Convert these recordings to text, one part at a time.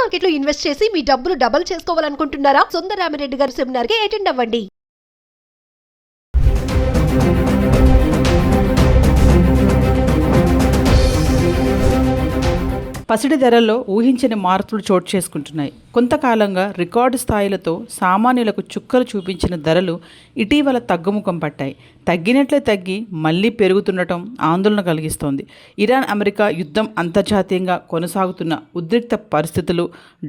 మార్కెట్లో ఇన్వెస్ట్ చేసి మీ డబ్బులు డబుల్ చేసుకోవాలనుకుంటున్నారా? సుందరరామిరెడ్డి గారి సెమినార్ కి అటెండ్ అవ్వండి. పసిడి ధరల్లో ఊహించని మార్పులు చోటు చేసుకుంటున్నాయి. కొంతకాలంగా రికార్డు స్థాయిలతో సామాన్యులకు చుక్కలు చూపించిన ధరలు ఇటీవల తగ్గుముఖం పట్టాయి. తగ్గినట్లే తగ్గి మళ్లీ పెరుగుతుండటం ఆందోళన కలిగిస్తోంది. ఇరాన్ అమెరికా యుద్ధం అంతర్జాతీయంగా కొనసాగుతున్న ఉద్రిక్త పరిస్థితులు,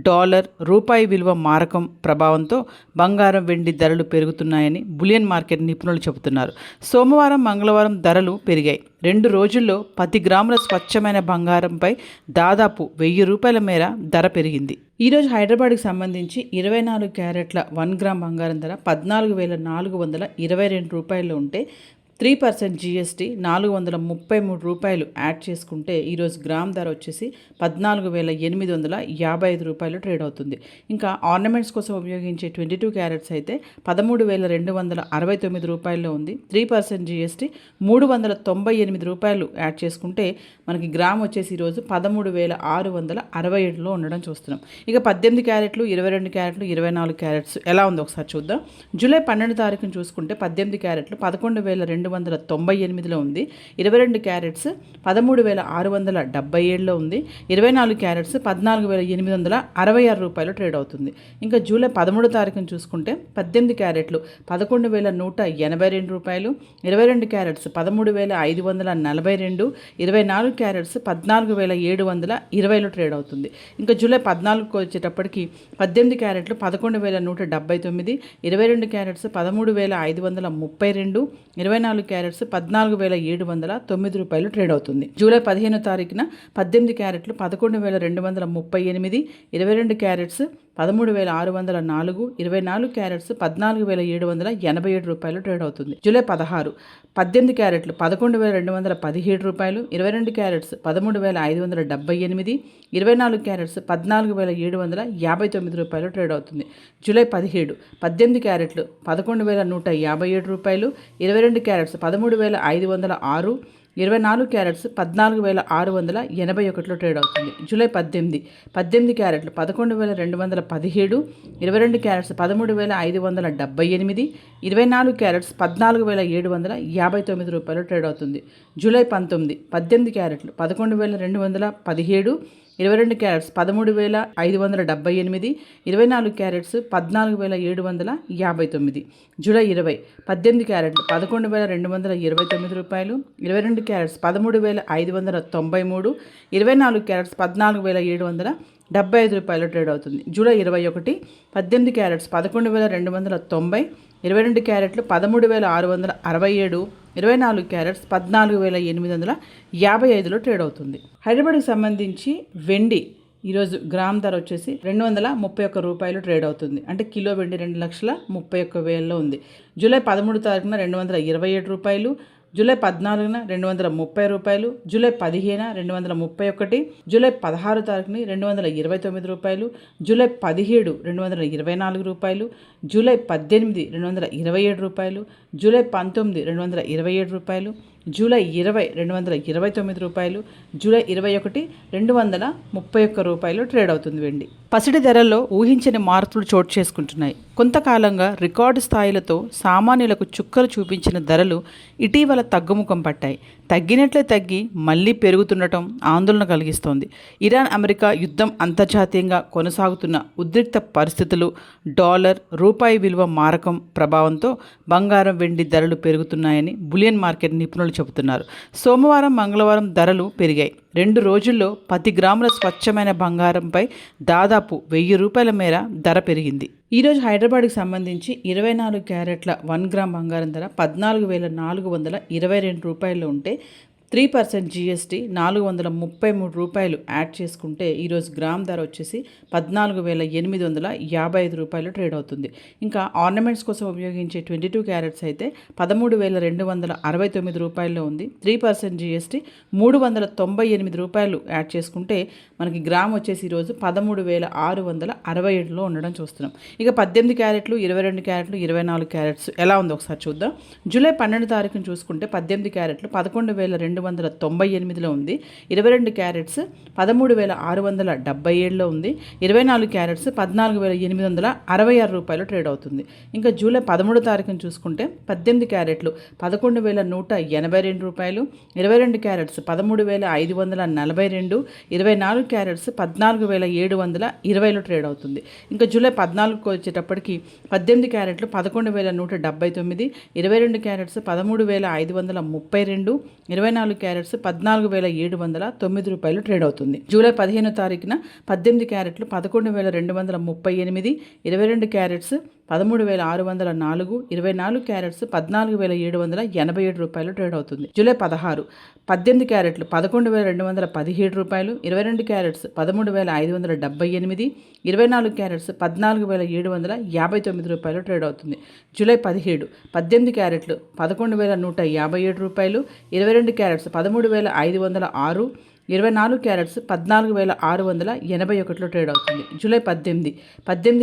డాలర్ రూపాయి విలువ మారకం ప్రభావంతో బంగారం వెండి ధరలు పెరుగుతున్నాయని బులియన్ మార్కెట్ నిపుణులు చెబుతున్నారు. సోమవారం మంగళవారం ధరలు పెరిగాయి. 2 రోజుల్లో 10 గ్రాముల స్వచ్ఛమైన బంగారంపై దాదాపు 1000 రూపాయల మేర ధర పెరిగింది. ఈరోజు హైదరాబాద్కి సంబంధించి 24 క్యారెట్ల 1 గ్రామ్ బంగారం ధర 14,422 రూపాయలు ఉంటే 3% జీఎస్టీ 433 రూపాయలు యాడ్ చేసుకుంటే ఈరోజు గ్రామ్ ధర వచ్చేసి 14,855 రూపాయలు ట్రేడ్ అవుతుంది. ఇంకా ఆర్నమెంట్స్ కోసం ఉపయోగించే 22 క్యారెట్స్ అయితే 13,269 రూపాయల్లో ఉంది. 3% జీఎస్టీ 398 రూపాయలు యాడ్ చేసుకుంటే మనకి గ్రామ్ వచ్చేసి ఈరోజు 13,667లో ఉండడం చూస్తున్నాం. ఇక 18 క్యారెట్లు, 22 క్యారెట్లు, 24 క్యారెట్స్ ఎలా ఉందో ఒకసారి చూద్దాం. జూలై 12 తారీఖున చూసుకుంటే 18 క్యారెట్లు 11,298లో ఉంది. 22 క్యారెట్స్ 13,677లో ఉంది. 24 క్యారెట్స్ 14,866 రూపాయలు ట్రేడ్ అవుతుంది. ఇంకా జూలై 13 తారీఖున చూసుకుంటే 18 క్యారెట్లు 11,182 రూపాయలు, 22 క్యారెట్స్ 13,542, 24 క్యారెట్స్ 14,720లో ట్రేడ్ అవుతుంది. ఇంకా జూలై 14కు వచ్చేటప్పటికి 18 క్యారెట్లు 11,179, 22 క్యారెట్స్ 13,532, 24 క్యారెట్స్ 14,709 రూపాయలు ట్రేడ్ అవుతుంది. జూలై 15 తారీఖున 18 క్యారెట్లు 11,238, 22 క్యారెట్స్ 13,604, 24 క్యారెట్స్ 14,787 రూపాయలు ట్రేడ్ అవుతుంది. జూలై 16 18 క్యారెట్లు 11,217 రూపాయలు, 22 క్యారెట్స్ 13,578, 24 క్యారెట్స్ 14,759 రూపాయలు ట్రేడ్ అవుతుంది. జూలై 17 18 క్యారెట్లు 11,157 రూపాయలు, 22 క్యారెట్స్ 13,506, 24 క్యారెట్స్ 14,681లో ట్రేడ్ అవుతుంది. జూలై 18 క్యారెట్లు 11,217, 22 క్యారెట్స్ 13,578, 24 క్యారెట్స్ 14,759 రూపాయలు ట్రేడ్ అవుతుంది. జూలై 19 18 క్యారెట్లు 11,217, 22 క్యారెట్స్ 13,578, 24 క్యారెట్స్ 14,759. జూలై 20 18 క్యారెట్లు 11,229 రూపాయలు, 22 క్యారెట్స్ 13,593, 24 క్యారెట్స్ 14,775 రూపాయలు ట్రేడ్ అవుతుంది. జూలై 21 18 క్యారెట్స్ 11,290, 22 క్యారెట్లు 13,667, 24 క్యారెట్స్ 14,855లో ట్రేడ్ అవుతుంది. హైదరాబాద్కి సంబంధించి వెండి ఈరోజు గ్రామ్ ధర వచ్చేసి 231 రూపాయలు ట్రేడ్ అవుతుంది. అంటే కిలో వెండి 2,31,000లో ఉంది. జూలై 13 తారీఖున 227 రూపాయలు, జూలై 14న 230 రూపాయలు, జూలై 15న 231, జూలై 16 తారీఖున 229 రూపాయలు, జూలై 17 224 రూపాయలు, జూలై 18 227 రూపాయలు, జూలై 19 227 రూపాయలు, జూలై 20 229 రూపాయలు, జూలై 21 231 రూపాయలు ట్రేడ్ అవుతుంది వెండి. పసిడి ధరల్లో ఊహించని మార్పులు చోటు చేసుకుంటున్నాయి. కొంతకాలంగా రికార్డు స్థాయిలతో సామాన్యులకు చుక్కలు చూపించిన ధరలు ఇటీవల తగ్గుముఖం పట్టాయి. తగ్గినట్లే తగ్గి మళ్లీ పెరుగుతుండటం ఆందోళన కలిగిస్తోంది. ఇరాన్ అమెరికా యుద్ధం అంతర్జాతీయంగా కొనసాగుతున్న ఉద్రిక్త పరిస్థితులు, డాలర్ రూపాయి విలువ మారకం ప్రభావంతో బంగారం వెండి ధరలు పెరుగుతున్నాయని బులియన్ మార్కెట్ నిపుణులు చెబుతున్నారు. సోమవారం మంగళవారం ధరలు పెరిగాయి. 2 రోజుల్లో 10 గ్రాముల స్వచ్ఛమైన బంగారంపై దాదాపు 1000 రూపాయల మేర ధర పెరిగింది. ఈరోజు హైదరాబాద్కి సంబంధించి 24 క్యారెట్ల 1 గ్రామ్ బంగారం ధర 14,422 రూపాయలు ఉంటే 3% జీఎస్టీ 433 రూపాయలు యాడ్ చేసుకుంటే ఈరోజు గ్రామ్ ధర వచ్చేసి 14,855 రూపాయలు ట్రేడ్ అవుతుంది. ఇంకా ఆర్నమెంట్స్ కోసం ఉపయోగించే 22 క్యారెట్స్ అయితే 13,269 రూపాయల్లో ఉంది. 3% జీఎస్టీ 398 రూపాయలు యాడ్ చేసుకుంటే మనకి గ్రామ్ వచ్చేసి ఈరోజు 13,667లో ఉండడం చూస్తున్నాం. ఇక 18 క్యారెట్లు, 22 క్యారెట్లు, 24 క్యారెట్స్ ఎలా ఉందో ఒకసారి చూద్దాం. జూలై 12 తారీఖున చూసుకుంటే 18 క్యారెట్లు 11,2 1298లో ఉంది. 22 క్యారెట్స్ 13,677లో ఉంది. 24 క్యారెట్స్ 14,866 రూపాయలు ట్రేడ్ అవుతుంది. ఇంకా జూలై 13 తారీఖున చూసుకుంటే 18 క్యారెట్లు 11,182 రూపాయలు, 22 క్యారెట్స్ 13,542, 24 క్యారెట్స్ 14,720లో ట్రేడ్ అవుతుంది. ఇంకా జూలై 14కు వచ్చేటప్పటికి 18 క్యారెట్లు 11,179, 22 క్యారెట్స్ 13,532, 24 క్యారెట్స్ 14,709 రూపాయలు ట్రేడ్ అవుతుంది. జూలై 15 తారీఖున 18 క్యారెట్లు 11,238, 22 క్యారెట్స్ 13,604, 24 క్యారెట్స్ 14,787 రూపాయలు ట్రేడ్ అవుతుంది. జూలై 16 18 క్యారెట్లు 11,217 రూపాయలు, 22 క్యారెట్స్ 13,578, 24 క్యారెట్స్ 14,759 రూపాయలు ట్రేడ్ అవుతుంది. జూలై 17 18 క్యారెట్లు 11,157 రూపాయలు, 22 క్యారెట్స్ 13,506, 24 క్యారెట్స్ 14,681లో ట్రేడ్ అవుతుంది. జూలై 18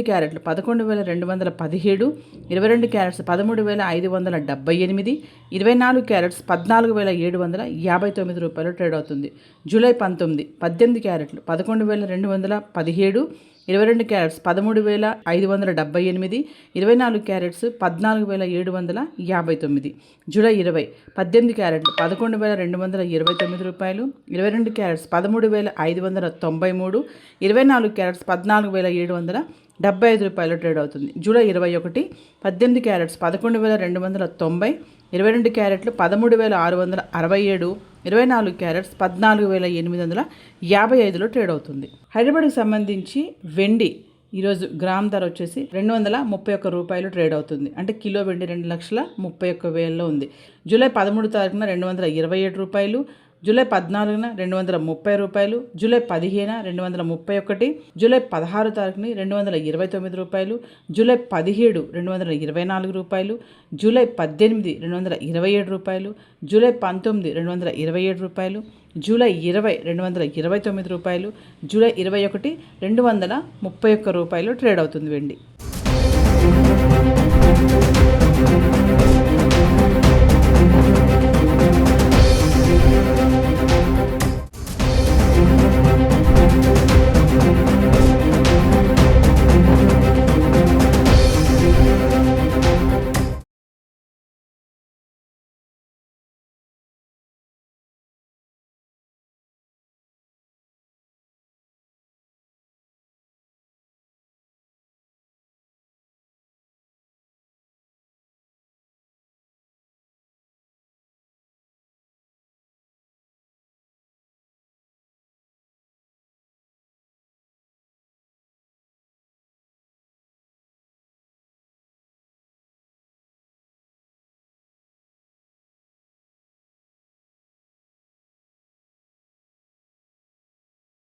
క్యారెట్లు 11,217, 22 క్యారెట్స్ 13,578, 24 క్యారెట్స్ 14,759 రూపాయలు ట్రేడ్ అవుతుంది. జూలై 18 క్యారెట్లు 11,217, 22 క్యారెట్స్ 13,578, 24 క్యారెట్స్ 14,759. జూలై 18 క్యారెట్లు 11,229 రూపాయలు, 22 క్యారెట్స్ 13,593, 24 క్యారెట్స్ 14,775 రూపాయలు ట్రేడ్ అవుతుంది. జూలై 21 18 క్యారెట్స్ 11,290, 22 క్యారెట్లు 13,667, 24 క్యారెట్స్ 14,855లో ట్రేడ్ అవుతుంది. హైదరాబాద్కి సంబంధించి వెండి ఈరోజు గ్రామ్ ధర వచ్చేసి 231 రూపాయలు ట్రేడ్ అవుతుంది. అంటే కిలో వెండి 2,31,000లో ఉంది. జూలై 13 తారీఖున 227 రూపాయలు, జూలై 14న 230 రూపాయలు, జూలై 15న 231, జూలై 16 తారీఖుని 229 రూపాయలు, జూలై 17 224 రూపాయలు, జూలై 18 227 రూపాయలు, జూలై 19 227 రూపాయలు, జూలై 20 229 రూపాయలు, జూలై 21 231 రూపాయలు ట్రేడ్ అవుతుంది వెండి.